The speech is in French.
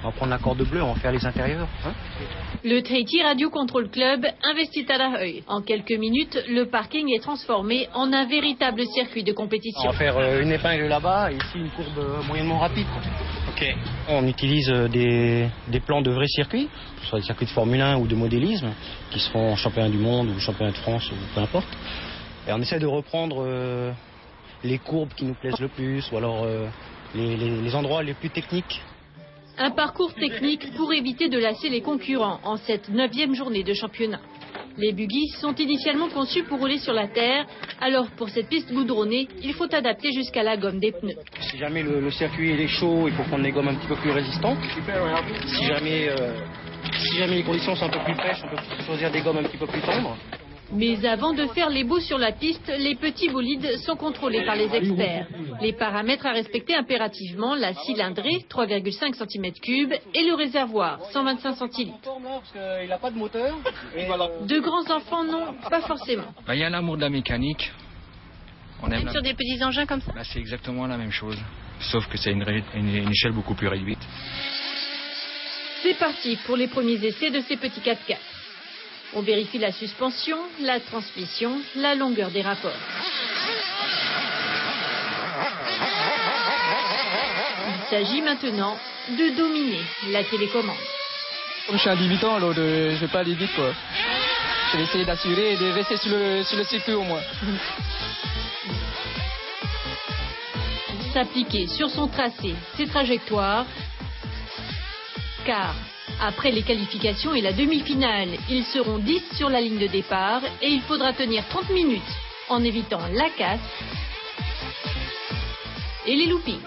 On va prendre la corde bleue, on va faire les intérieurs. Hein. Le Tahiti Radio Control Club investit à La Heuille. En quelques minutes, le parking est transformé en un véritable circuit de compétition. On va faire une épingle là-bas et ici une courbe moyennement rapide. Ok. On utilise des plans de vrais circuits, soit des circuits de Formule 1 ou de modélisme, qui seront championnat du monde ou championnat de France ou peu importe. Et on essaie de reprendre les courbes qui nous plaisent le plus ou alors les endroits les plus techniques. Un parcours technique pour éviter de lasser les concurrents en cette 9e journée de championnat. Les buggy sont initialement conçus pour rouler sur la terre, alors pour cette piste goudronnée, il faut adapter jusqu'à la gomme des pneus. Si jamais le circuit est chaud, il faut prendre des gommes un petit peu plus résistantes. Si jamais les conditions sont un peu plus fraîches, on peut choisir des gommes un petit peu plus tendres. Mais avant de faire les beaux sur la piste, les petits bolides sont contrôlés par les experts. Les paramètres à respecter impérativement, la cylindrée, 3,5 cm3, et le réservoir, 125 centilitres. De grands enfants, non, pas forcément. Il y a l'amour de la mécanique. On aime sur des petits engins comme ça. C'est exactement la même chose, sauf que c'est une échelle beaucoup plus réduite. C'est parti pour les premiers essais de ces petits 4x4. On vérifie la suspension, la transmission, la longueur des rapports. Il s'agit maintenant de dominer la télécommande. Comme je suis un débutant, alors je ne vais pas aller vite, quoi. Je vais essayer d'assurer et de rester sur le circuit au moins. S'appliquer sur son tracé, ses trajectoires, car après les qualifications et la demi-finale, ils seront 10 sur la ligne de départ et il faudra tenir 30 minutes en évitant la casse et les loopings.